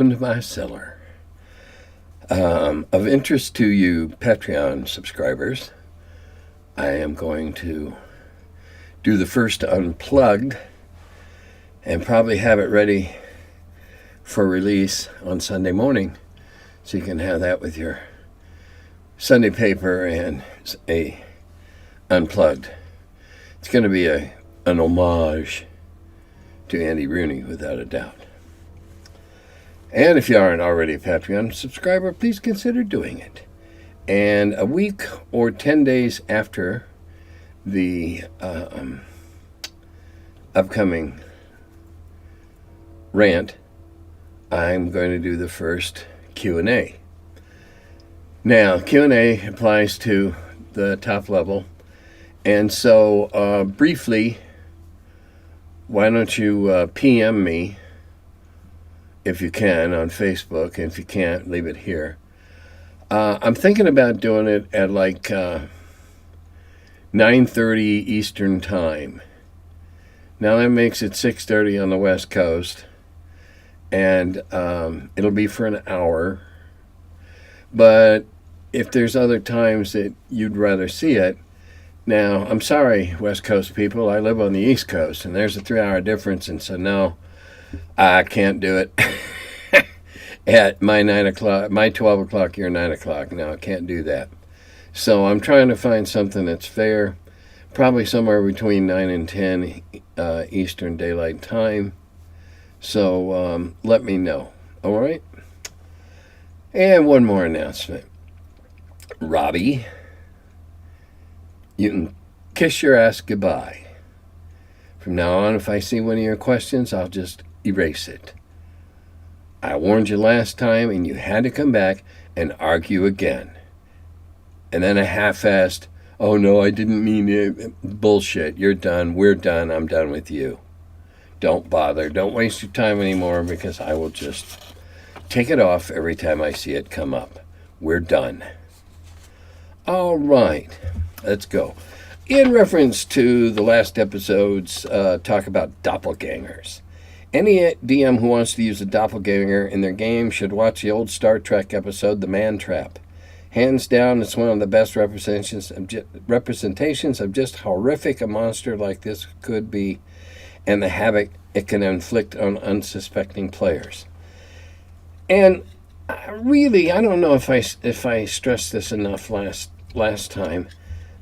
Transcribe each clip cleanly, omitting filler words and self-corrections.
welcome to my cellar. Of interest to you Patreon subscribers, I am going to do the first unplugged and probably have it ready for release on Sunday morning, so you can have that with your Sunday paper and a unplugged. It's going to be an homage to Andy Rooney, without a doubt. And if you aren't already a Patreon subscriber, please consider doing it. And a week or 10 days after the upcoming rant, I'm going to do the first Q&A. Now, Q&A applies to the top level. And so, briefly, why don't you PM me, if you can, on Facebook. If you can't, leave it here. I'm thinking about doing it at like 9:30 Eastern Time. Now that makes it 6:30 on the West Coast. And it'll be for an hour. But if there's other times that you'd rather see it, now, I'm sorry, West Coast people, I live on the East Coast, and there's a 3-hour difference, and so no, I can't do it at my 9 o'clock, my 12 o'clock, your 9 o'clock. No, I can't do that. So I'm trying to find something that's fair, probably somewhere between 9 and 10 Eastern Daylight Time. So let me know, all right? And one more announcement. Robbie, you can kiss your ass goodbye. From now on, if I see one of your questions, I'll just erase it. I warned you last time, and you had to come back and argue again. And then a half-assed, oh no, I didn't mean it. Bullshit. You're done. We're done. I'm done with you. Don't bother. Don't waste your time anymore, because I will just take it off every time I see it come up. We're done. All right. Let's go. In reference to the last episode's talk about doppelgangers, any DM who wants to use a doppelganger in their game should watch the old Star Trek episode, The Man Trap. Hands down, it's one of the best representations of just how horrific a monster like this could be, and the havoc it can inflict on unsuspecting players. And really, I don't know if I stressed this enough last time,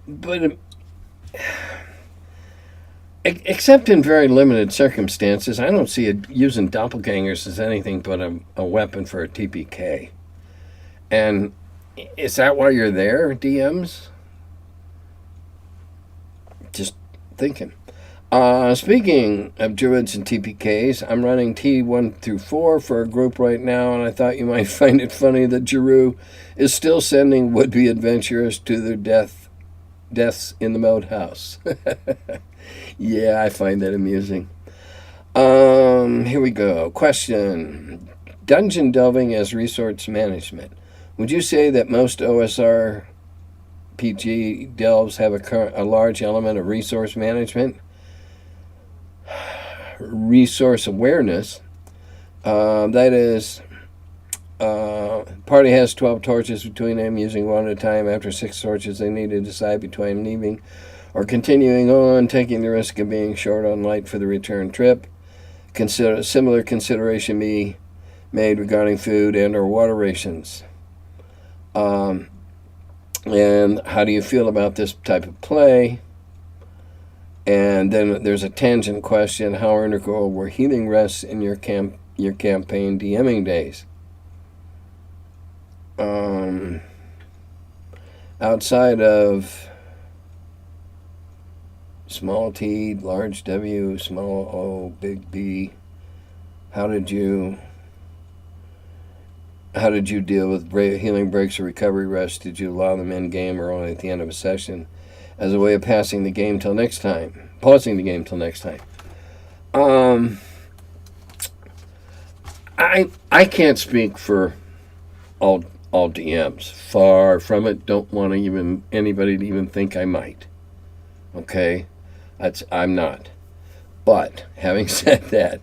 but except in very limited circumstances, I don't see using doppelgangers as anything but a weapon for a TPK. And is that why you're there, DMs? Just thinking. Speaking of druids and TPKs, I'm running T1 through 4 for a group right now, and I thought you might find it funny that Jaroo is still sending would-be adventurers to their deaths in the Moat House. Yeah, I find that amusing. Here we go. Question. Dungeon delving as resource management. Would you say that most OSR PG delves have a large element of resource management? Resource awareness. That is, party has 12 torches between them, using one at a time. After 6 torches, they need to decide between leaving or continuing on, taking the risk of being short on light for the return trip. Similar consideration be made regarding food and or water rations. And how do you feel about this type of play? And then there's a tangent question. How integral were healing rests in your campaign DMing days? Outside of small T, large W, small O, big B, how did you deal with healing breaks or recovery rests? Did you allow them in game or only at the end of a session as a way of pausing the game till next time? I can't speak for all DMs. Far from it. Don't want anybody to even think I might. Okay? I'm not. But having said that,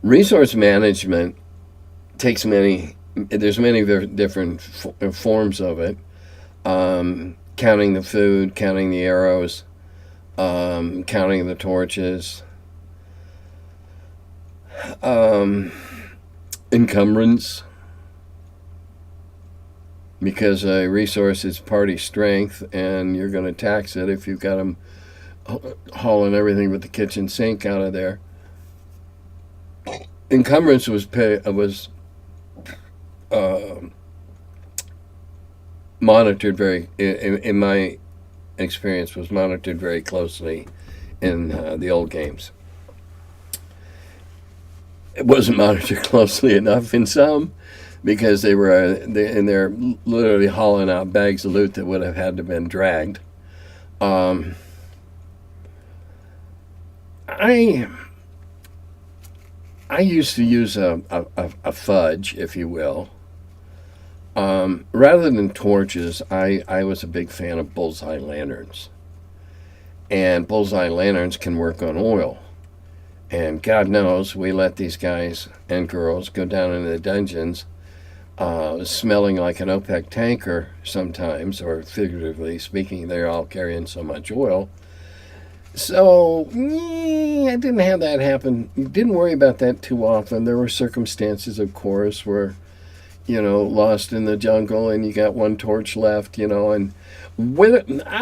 Resource management takes there's many different forms of it. Counting the food, counting the arrows, counting the torches, encumbrance, because a resource is party strength, and you're going to tax it if you've got them hauling everything but the kitchen sink out of there. Encumbrance was monitored in my experience, was monitored very closely in the old games. It wasn't monitored closely enough in some, because they're literally hauling out bags of loot that would have had to been dragged. I used to use a fudge, if you will. Rather than torches, I was a big fan of bullseye lanterns. And bullseye lanterns can work on oil. And God knows we let these guys and girls go down into the dungeons smelling like an OPEC tanker sometimes, or figuratively speaking, they're all carrying so much oil. So, I didn't have that happen. Didn't worry about that too often. There were circumstances, of course, where, lost in the jungle and you got one torch left, and I'll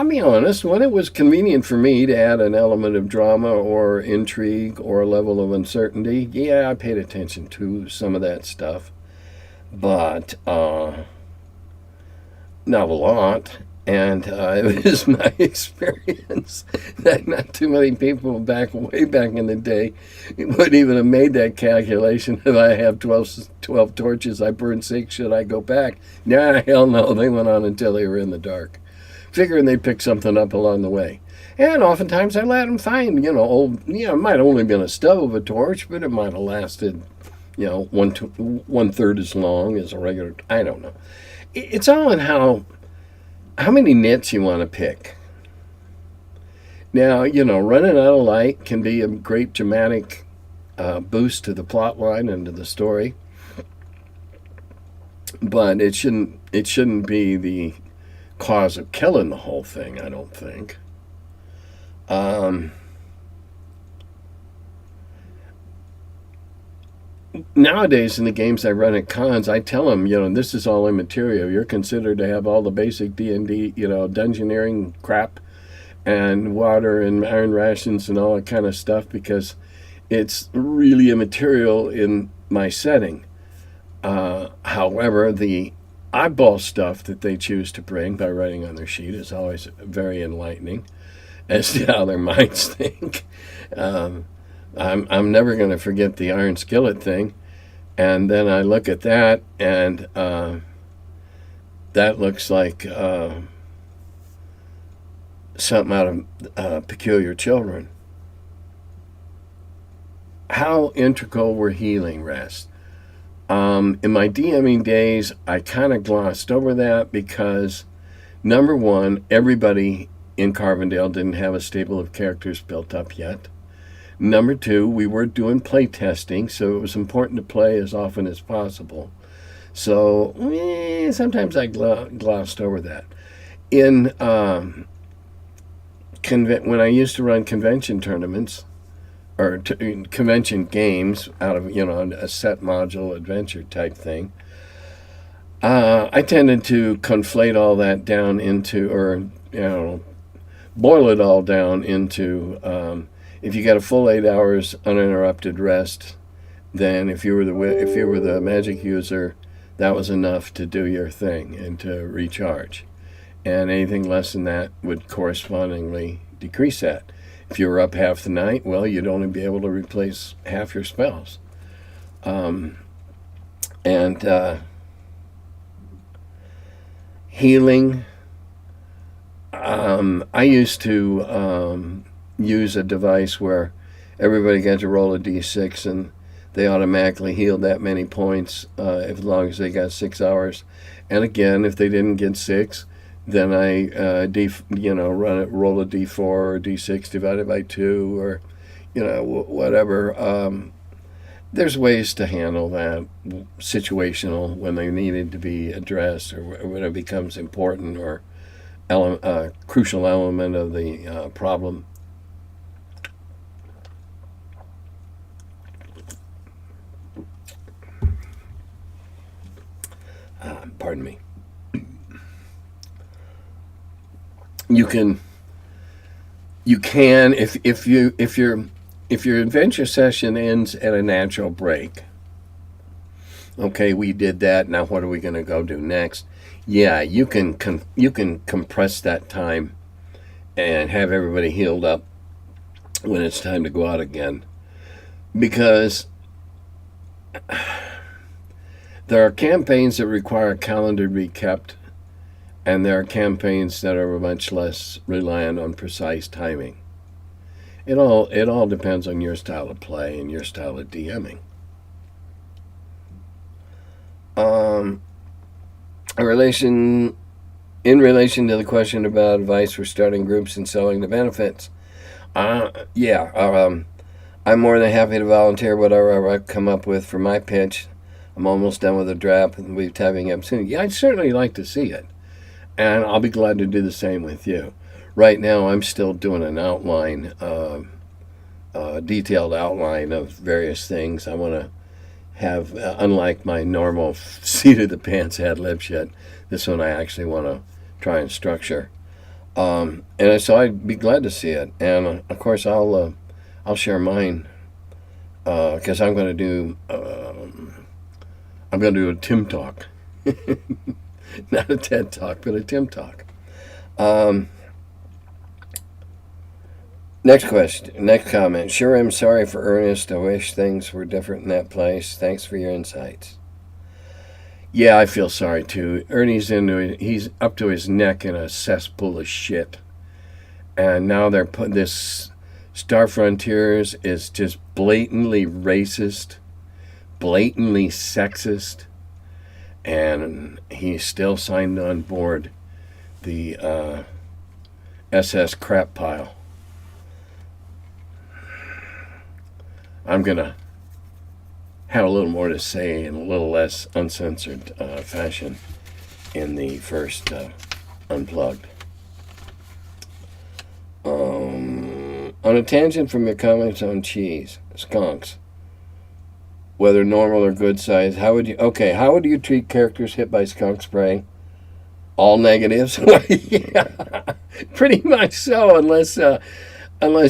be honest, when it was convenient for me to add an element of drama or intrigue or a level of uncertainty, yeah, I paid attention to some of that stuff. But not a lot. And it was my experience that not too many people way back in the day would even have made that calculation. If I have 12 torches, I burn 6, should I go back? Nah, hell no. They went on until they were in the dark, figuring they'd pick something up along the way. And oftentimes I let them find, it might have only been a stub of a torch, but it might have lasted, one third as long as a regular. I don't know. It's all in how many nits you want to pick. Now, running out of light can be a great dramatic boost to the plot line and to the story, but it shouldn't be the cause of killing the whole thing, I don't think. Nowadays, in the games I run at cons, I tell them, this is all immaterial. You're considered to have all the basic D&D, dungeoneering crap and water and iron rations and all that kind of stuff, because it's really immaterial in my setting. However, the oddball stuff that they choose to bring by writing on their sheet is always very enlightening as to how their minds think. I'm never going to forget the iron skillet thing. And then I look at that, and that looks like something out of Peculiar Children. How integral were healing rests? In my DMing days, I kind of glossed over that because, number one, everybody in Carbondale didn't have a stable of characters built up yet. Number two, we were doing play testing, so it was important to play as often as possible. So sometimes I glossed over that. When I used to run convention tournaments, or convention games out of a set module adventure type thing, I tended to conflate all that down into, or boil it all down into. If you got a full 8 hours uninterrupted rest, then if you were the magic user, that was enough to do your thing and to recharge. And anything less than that would correspondingly decrease that. If you were up half the night, well, you'd only be able to replace half your spells. Healing. I used to use a device where everybody got to roll a d6 and they automatically healed that many points as long as they got 6 hours. And again, if they didn't get 6, then I roll a d4 or d6 divided by 2, or whatever. there's ways to handle that situational when they needed to be addressed or when it becomes important or crucial element of the problem. Pardon me. You can if your adventure session ends at a natural break. Okay, we did that. Now what are we going to go do next? Yeah, you can compress that time and have everybody healed up when it's time to go out again, because there are campaigns that require a calendar to be kept, and there are campaigns that are much less reliant on precise timing. It all depends on your style of play and your style of DMing. In relation to the question about advice for starting groups and selling the benefits, I'm more than happy to volunteer whatever I come up with for my pitch. I'm almost done with the draft and we're typing up soon. Yeah, I'd certainly like to see it, and I'll be glad to do the same with you. Right now, I'm still doing an outline, detailed outline of various things I want to have. Unlike my normal seat of the pants ad lib shit, this one I actually want to try and structure. And so I'd be glad to see it, and of course I'll share mine because I'm going to do a Tim talk, not a TED talk, but a Tim talk. Next question, next comment. Sure, I'm sorry for Ernest. I wish things were different in that place. Thanks for your insights. Yeah, I feel sorry too. Ernie's he's up to his neck in a cesspool of shit. And now they're putting this Star Frontiers is just blatantly racist, blatantly sexist, and he's still signed on board the SS crap pile. I'm going to have a little more to say in a little less uncensored fashion in the first Unplugged. On a tangent from your comments on cheese, skunks, whether normal or good size, how would you treat characters hit by skunk spray? All negatives? Yeah, pretty much so, unless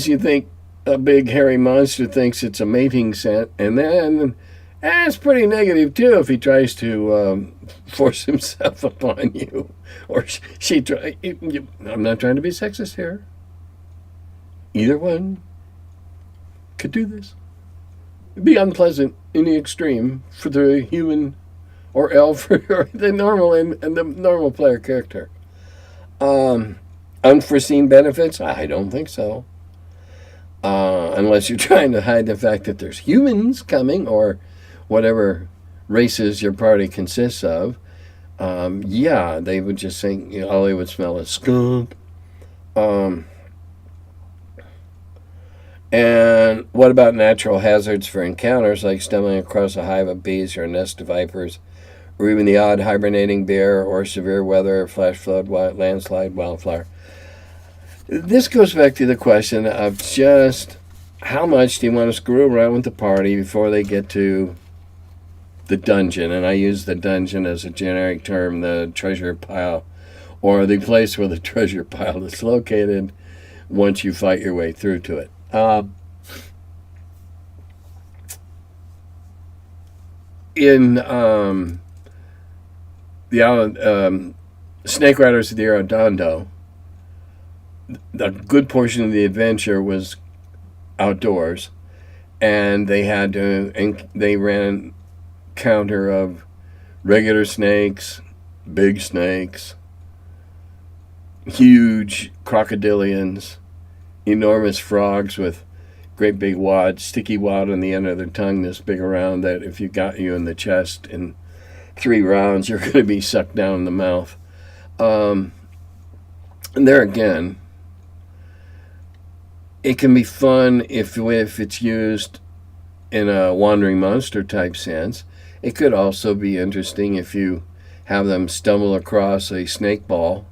you think a big hairy monster thinks it's a mating scent, and then it's pretty negative too if he tries to force himself upon you, or she try. I'm not trying to be sexist here. Either one could do this. It'd be unpleasant in the extreme for the human or elf or the normal and the normal player character. Unforeseen benefits? I don't think so. Unless you're trying to hide the fact that there's humans coming or whatever races your party consists of. Yeah, they would just think, all they would smell is skunk. And what about natural hazards for encounters like stumbling across a hive of bees or a nest of vipers, or even the odd hibernating bear or severe weather, flash flood, landslide, wildfire? This goes back to the question of just how much do you want to screw around with the party before they get to the dungeon? And I use the dungeon as a generic term, the treasure pile, or the place where the treasure pile is located once you fight your way through to it. In the Snake Riders of the Arredondo, a good portion of the adventure was outdoors, and they ran counter of regular snakes, big snakes, huge crocodilians, enormous frogs with great big sticky wad on the end of their tongue this big around that if you got you in the chest in 3 rounds, you're going to be sucked down in the mouth. And there again, it can be fun if it's used in a wandering monster type sense. It could also be interesting if you have them stumble across a snake ball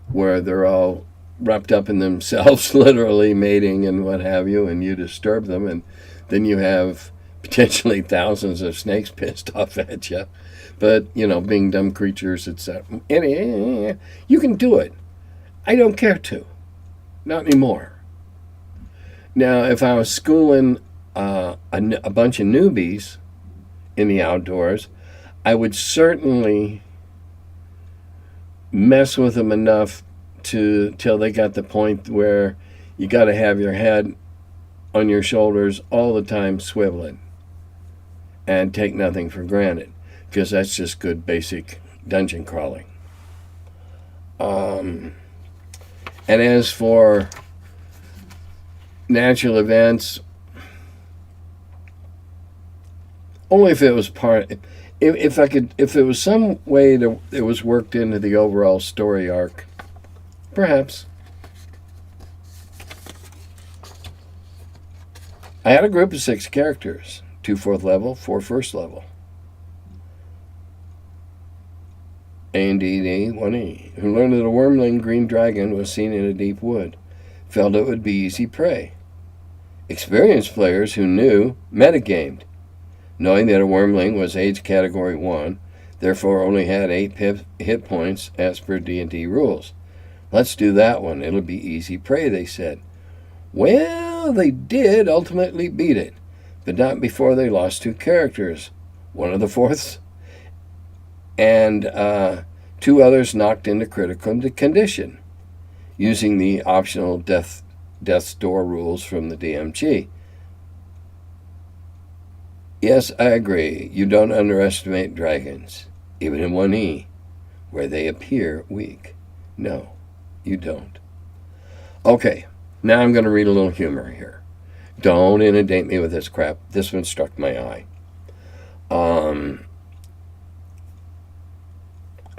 where they're all wrapped up in themselves, literally mating and what have you, and you disturb them, and then you have potentially thousands of snakes pissed off at you. But, being dumb creatures, etc. You can do it. I don't care to. Not anymore. Now, if I was schooling a bunch of newbies in the outdoors, I would certainly mess with them enough till they got the point where you got to have your head on your shoulders all the time swiveling and take nothing for granted, because that's just good basic dungeon crawling. And as for natural events, only if it was if there was some way that it was worked into the overall story arc, perhaps. I had a group of 6 characters, 2 4th level, 4 1st level. A and D, 1E, who learned that a wormling green dragon was seen in a deep wood, felt it would be easy prey. Experienced players who knew metagamed, knowing that a wormling was age category 1, therefore only had 8 hit points as per D&D rules. Let's do that one. It'll be easy prey, they said. Well, they did ultimately beat it, but not before they lost 2 characters. One of the 4ths, and 2 others knocked into critical condition, using the optional death's door rules from the DMG. Yes, I agree. You don't underestimate dragons, even in 1E, where they appear weak. No, you don't. Okay, now I'm going to read a little humor here. Don't inundate me with this crap. This one struck my eye.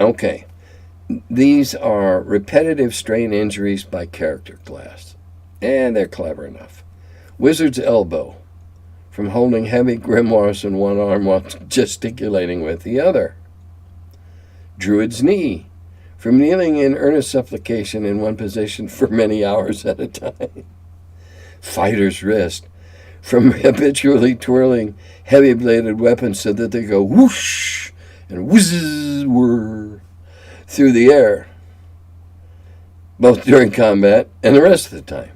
Okay, these are repetitive strain injuries by character class, and they're clever enough. Wizard's elbow, from holding heavy grimoires in one arm while gesticulating with the other. Druid's knee, from kneeling in earnest supplication in one position for many hours at a time. Fighter's wrist, from habitually twirling heavy-bladed weapons so that they go whoosh and whizz whir through the air, both during combat and the rest of the time.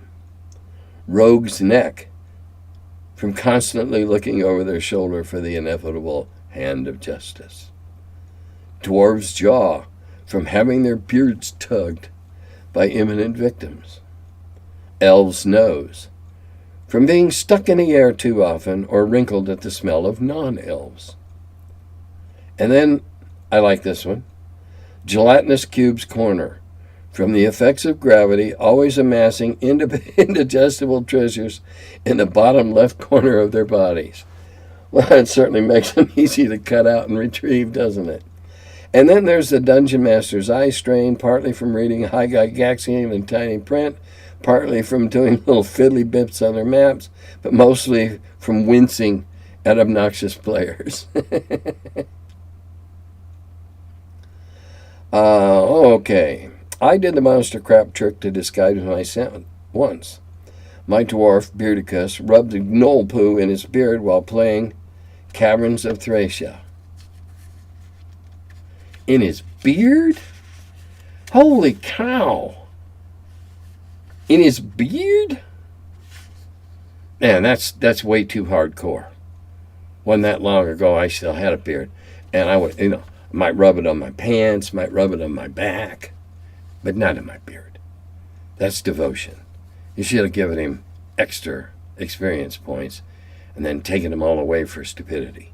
Rogue's neck, from constantly looking over their shoulder for the inevitable hand of justice. Dwarves' jaw, from having their beards tugged by imminent victims. Elves' nose, from being stuck in the air too often or wrinkled at the smell of non-elves. And then, I like this one, gelatinous cube's corner, from the effects of gravity always amassing indigestible treasures in the bottom left corner of their bodies. Well, it certainly makes them easy to cut out and retrieve, doesn't it? And then there's the Dungeon Master's eye strain, partly from reading high Gygaxian in tiny print, partly from doing little fiddly bits on their maps, but mostly from wincing at obnoxious players. Okay. I did the monster crap trick to disguise my scent once. My dwarf, Beardicus, rubbed the gnoll poo in his beard while playing Caverns of Thracia. In his beard? Holy cow! In his beard? Man, that's way too hardcore. Wasn't that long ago I still had a beard. And I would, might rub it on my pants, might rub it on my back, but not in my beard. That's devotion. You should have given him extra experience points and then taken them all away for stupidity.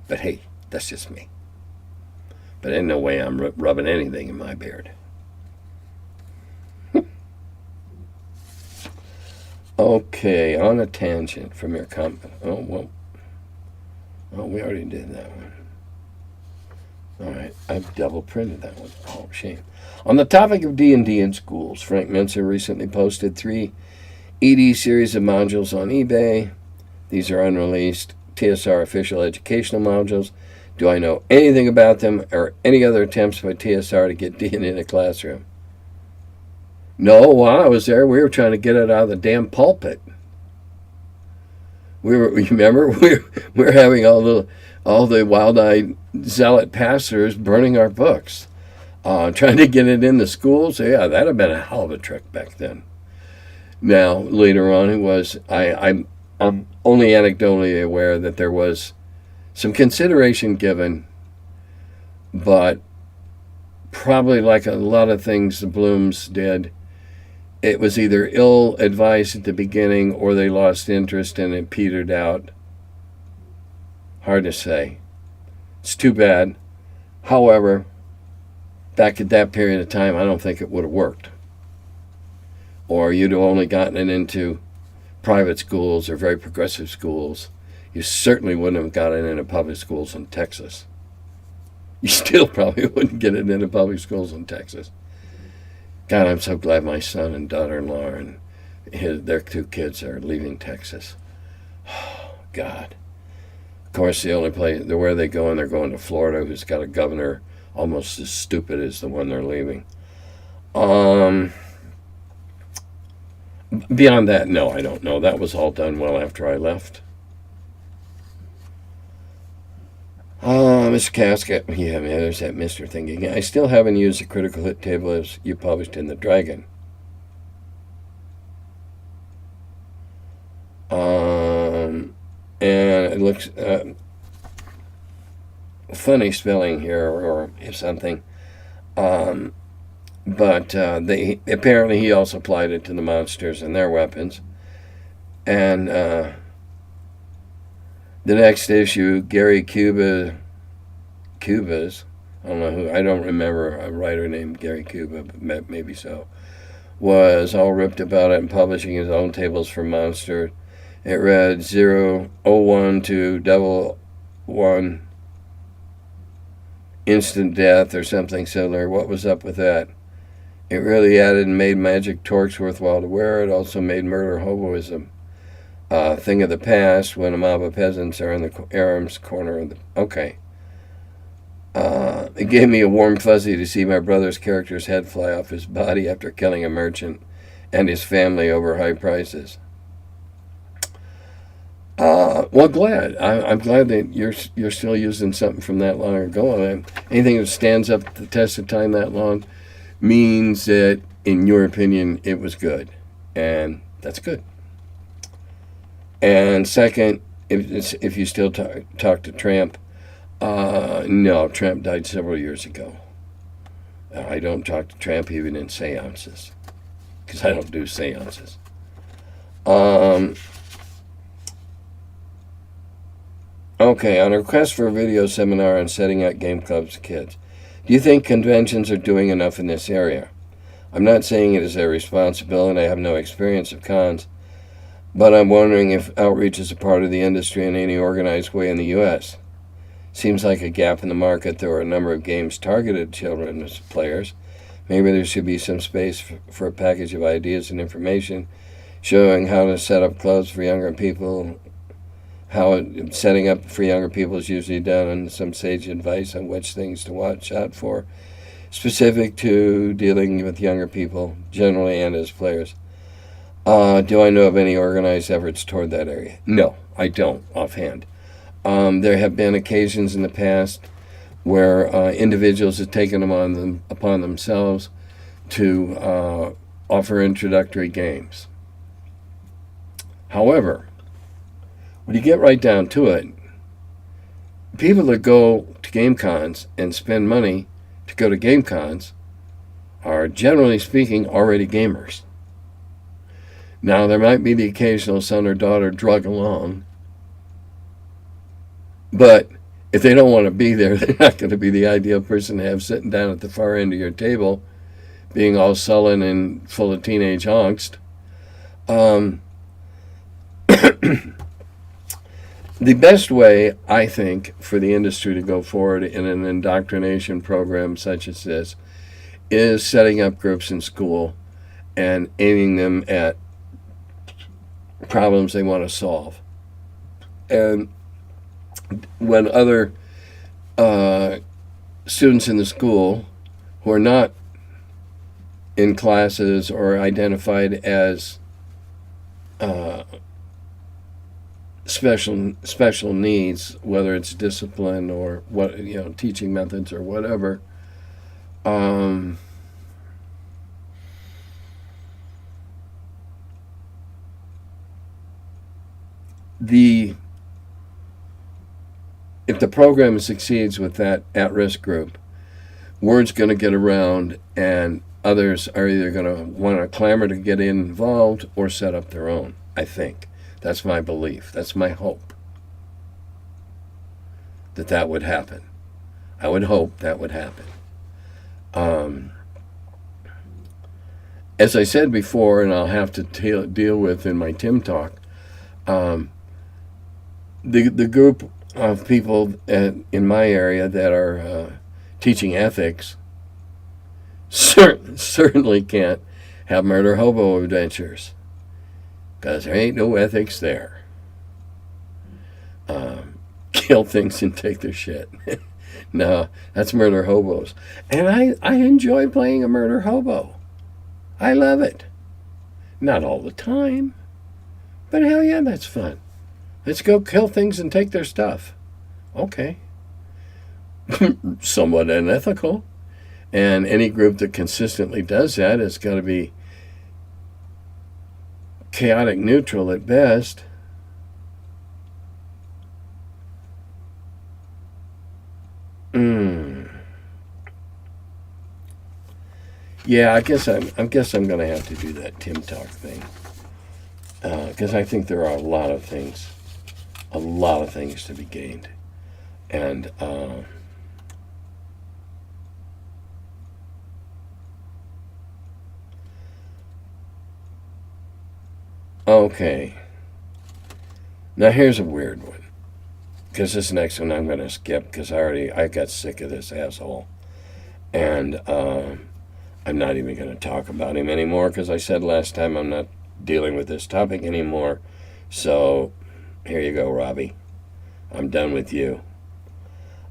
But hey, that's just me. But ain't no way I'm rubbing anything in my beard. Okay, on a tangent from your comment. Oh, we already did that one. All right, I've double printed that one. Oh, shame. On the topic of D&D in schools, Frank Menser recently posted 3 ED series of modules on eBay. These are unreleased TSR official educational modules. Do I know anything about them or any other attempts by TSR to get D&D in a classroom? No, while I was there, we were trying to get it out of the damn pulpit. Remember, we were having all the wild-eyed zealot pastors burning our books, trying to get it in the schools. So yeah, that'd have been a hell of a trick back then. Now, later on, I'm only anecdotally aware that there was some consideration given, but probably like a lot of things the Blooms did, it was either ill advised at the beginning or they lost interest and it petered out. Hard to say. It's too bad. However, back at that period of time, I don't think it would have worked. Or you'd have only gotten it into private schools or very progressive schools. You certainly wouldn't have gotten it into public schools in Texas. You still probably wouldn't get it into public schools in Texas. God, I'm so glad my son and daughter-in-law and their 2 kids are leaving Texas. Oh, God. Of course, the only place where they go, and they're going to Florida, who's got a governor almost as stupid as the one they're leaving. Beyond that, no, I don't know. That was all done well after I left. Mr. Casket, yeah, man, there's that Mr. thing again. I still haven't used the critical hit table as you published in the Dragon. And it looks funny spelling here, or something. But apparently he also applied it to the monsters and their weapons. And the next issue, Gary Cuba's, I don't remember a writer named Gary Cuba, but maybe so, was all ripped about it and publishing his own tables for Monster. It read 001 to 11 instant death or something similar. What was up with that? It really added and made magic torques worthwhile to wear. It also made murder hoboism a thing of the past when a mob of peasants are in the Aram's corner of the... Okay. It gave me a warm fuzzy to see my brother's character's head fly off his body after killing a merchant and his family over high prices. Well, glad. I'm glad that you're still using something from that long ago. Anything that stands up the test of time that long means that, in your opinion, it was good. And that's good. And second, if you still talk to Tramp, no, Tramp died several years ago. I don't talk to Tramp even in seances, because I don't do seances. Okay, on a request for a video seminar on setting up game clubs for kids, do you think conventions are doing enough in this area? I'm not saying it is their responsibility, I have no experience of cons, but I'm wondering if outreach is a part of the industry in any organized way in the U.S. Seems like a gap in the market. There are a number of games targeted at children as players. Maybe there should be some space for a package of ideas and information showing how to set up clubs for younger people, how setting up for younger people is usually done, and some sage advice on which things to watch out for, specific to dealing with younger people generally and as players. Do I know of any organized efforts toward that area? No, I don't offhand. There have been occasions in the past where individuals have taken them upon themselves to offer introductory games. However, when you get right down to it, people that go to game cons and spend money to go to game cons are, generally speaking, already gamers. Now, there might be the occasional son or daughter drug along, but if they don't want to be there, they're not going to be the ideal person to have sitting down at the far end of your table, being all sullen and full of teenage angst. The best way, I think, for the industry to go forward in an indoctrination program such as this is setting up groups in school and aiming them at problems they want to solve. And when other students in the school who are not in classes or identified as special needs, whether it's discipline or what, teaching methods or whatever, if the program succeeds with that at-risk group, word's going to get around, and others are either going to want to clamor to get involved or set up their own, I think. That's my belief. That's my hope. That would happen. I would hope that would happen. As I said before, and I'll have to deal with in my Tim talk, the group of people in my area that are teaching ethics certainly can't have murder hobo adventures, because there ain't no ethics there. Kill things and take their shit. No, that's murder hobos. And I enjoy playing a murder hobo. I love it. Not all the time, but hell yeah, that's fun. Let's go kill things and take their stuff. Okay. Somewhat unethical. And any group that consistently does that has got to be chaotic neutral at best. Yeah, I guess I'm going to have to do that Tim Talk thing, because I think there are a lot of things to be gained, and okay. Now here's a weird one, because this next one I'm going to skip because I got sick of this asshole, and I'm not even going to talk about him anymore, because I said last time I'm not dealing with this topic anymore. So here you go, Robbie. I'm done with you.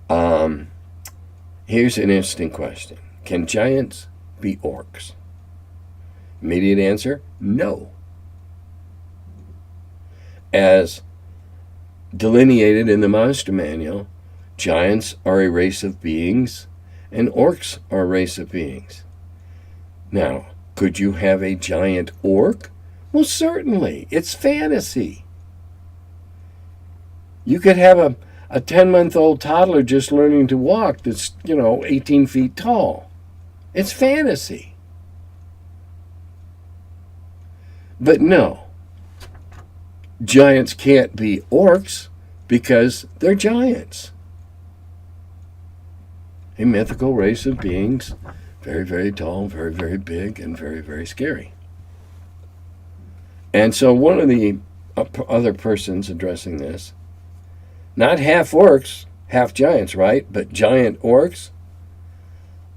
Here's an interesting question. Can giants be orcs? Immediate answer, no. As delineated in the Monster Manual, giants are a race of beings, and orcs are a race of beings. Now, could you have a giant orc? Well, certainly. It's fantasy. You could have a 10-month-old toddler just learning to walk that's, 18 feet tall. It's fantasy. But no, giants can't be orcs because they're giants. A mythical race of beings, very, very tall, very, very big, and very, very scary. And so one of the other persons addressing this, not half orcs, half giants, right? But giant orcs.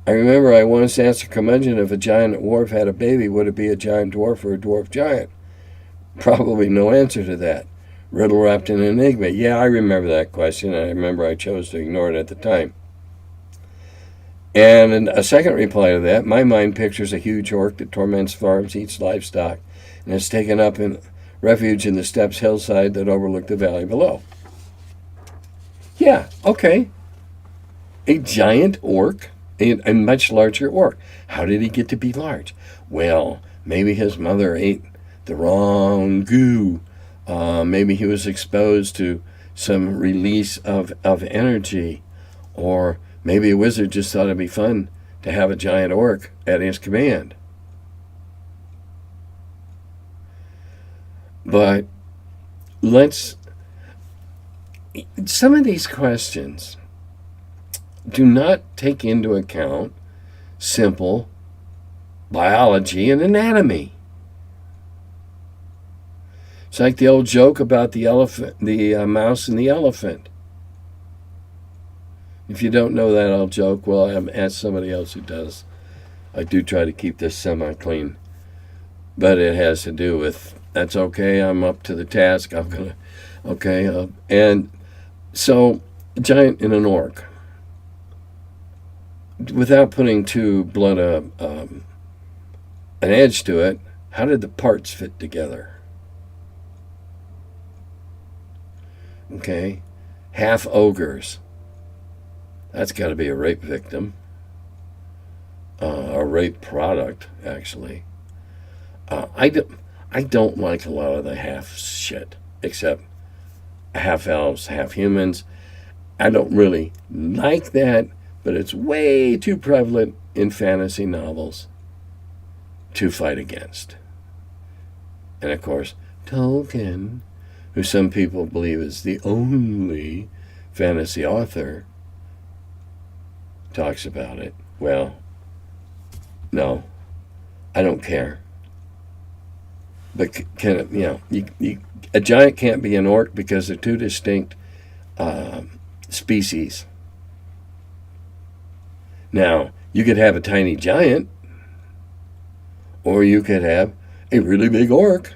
I remember I once asked a curmudgeon if a giant dwarf had a baby, would it be a giant dwarf or a dwarf giant? Probably no answer to that. Riddle wrapped in enigma. Yeah, I remember that question. I remember I chose to ignore it at the time. And a second reply to that, my mind pictures a huge orc that torments farms, eats livestock, and is taken up in refuge in the steppes hillside that overlook the valley below. Yeah, okay. A giant orc, a much larger orc. How did he get to be large? Well, maybe his mother ate the wrong goo. Maybe he was exposed to some release of energy, or maybe a wizard just thought it'd be fun to have a giant orc at his command. But some of these questions do not take into account simple biology and anatomy. It's like the old joke about the mouse and the elephant. If you don't know that old joke, well, ask somebody else who does. I do try to keep this semi-clean, but it has to do with, that's okay, I'm up to the task. I'm Okay, and so a giant and an orc, without putting too blunt an edge to it, how did the parts fit together? Okay, half ogres. That's got to be a rape victim, a rape product, actually. I don't like a lot of the half shit, except half elves, half humans. I don't really like that, but it's way too prevalent in fantasy novels to fight against. And of course, Tolkien, who some people believe is the only fantasy author, talks about it. Well, no, I don't care. But can it, a giant can't be an orc because they're two distinct species. Now, you could have a tiny giant, or you could have a really big orc.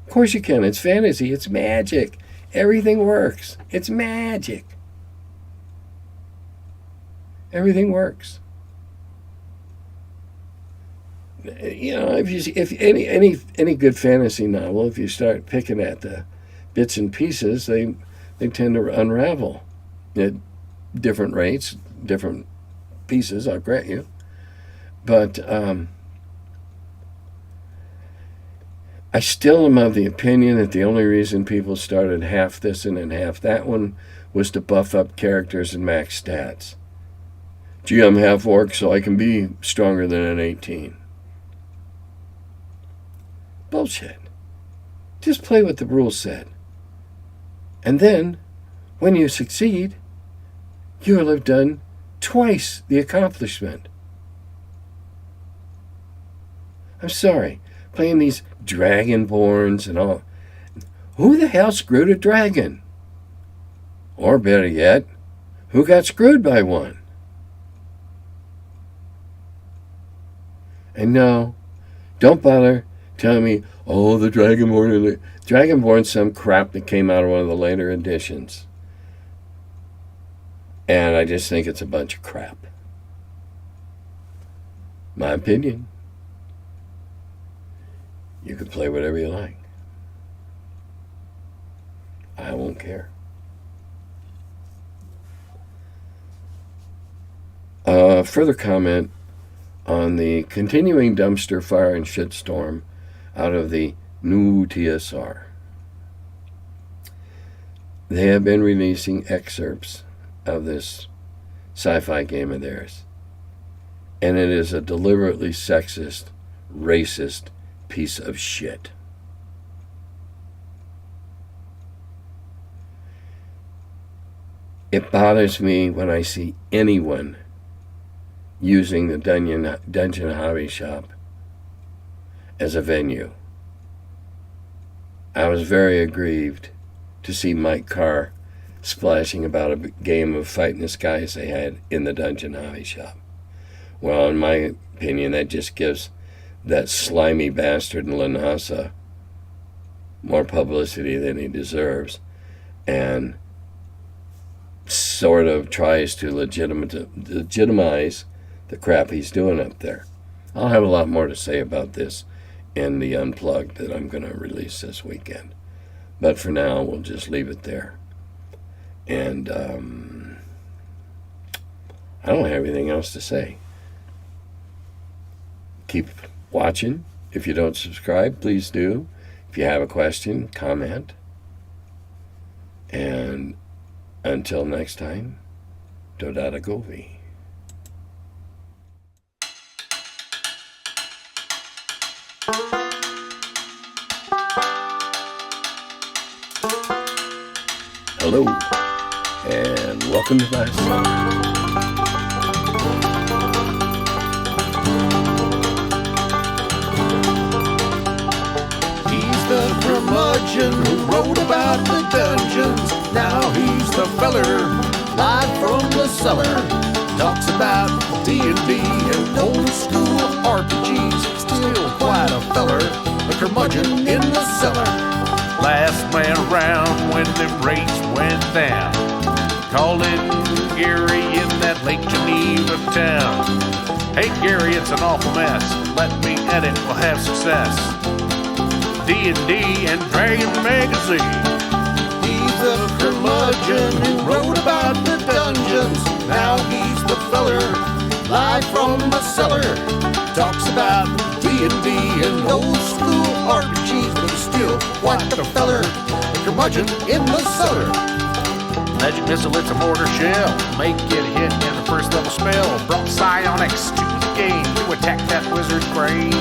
Of course you can. It's fantasy. It's magic. Everything works. It's magic. Everything works. If any good fantasy novel, if you start picking at the bits and pieces, they tend to unravel at different rates, different pieces. I'll grant you, but I still am of the opinion that the only reason people started half this one and half that one was to buff up characters and max stats. Gee, I'm half orc, so I can be stronger than an 18. Bullshit. Just play what the rules said. And then, when you succeed, you will have done twice the accomplishment. I'm sorry, playing these dragonborns and all. Who the hell screwed a dragon? Or better yet, who got screwed by one? And no, don't bother telling me, oh, the Dragonborn. Dragonborn's some crap that came out of one of the later editions. And I just think it's a bunch of crap. My opinion. You can play whatever you like. I won't care. Further comment on the continuing dumpster fire and shitstorm out of the new TSR. They have been releasing excerpts of this sci-fi game of theirs, and it is a deliberately sexist, racist piece of shit. It bothers me when I see anyone using the Dungeon Hobby Shop as a venue. I was very aggrieved to see Mike Carr splashing about a game of fighting the skies they had in the Dungeon Hobby Shop. Well, in my opinion, that just gives that slimy bastard in Lanasa more publicity than he deserves, and sort of tries to legitimize the crap he's doing up there. I'll have a lot more to say about this in the Unplugged that I'm going to release this weekend. But for now, we'll just leave it there. And I don't have anything else to say. Keep watching. If you don't subscribe, please do. If you have a question, comment. And until next time, Dodata Govi. Hello, and welcome to my cellar. He's the curmudgeon who wrote about the dungeons. Now he's the feller, live from the cellar. Talks about D&D and old school RPGs. Still quite a feller, a curmudgeon in the cellar. Last man around when the rates went down. Called it Gary in that Lake Geneva town. Hey Gary, it's an awful mess. Let me edit, we'll have success. D&D and Dragon Magazine. He's the curmudgeon who wrote about the dungeons. Now he's the feller, live from the cellar. Talks about D&D and old school RPGs, but he's still quite the feller, the curmudgeon in the cellar. Magic missile, it's a mortar shell. Make it hit in the first level spell. Brought psionics to the game to attack that wizard's brain.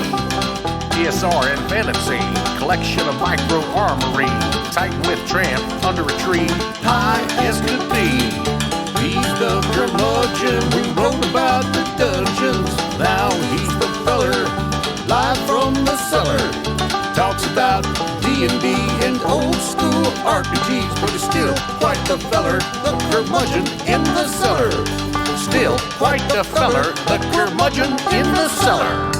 DSR and fantasy, collection of micro armory. Titan with tramp under a tree, high as could be. He's the curmudgeon who wrote about the dungeons. Now he's the feller, live from the cellar. Talks about D&D and old school RPGs, but he's still quite the feller, the curmudgeon in the cellar. Still quite the feller, the curmudgeon in the cellar.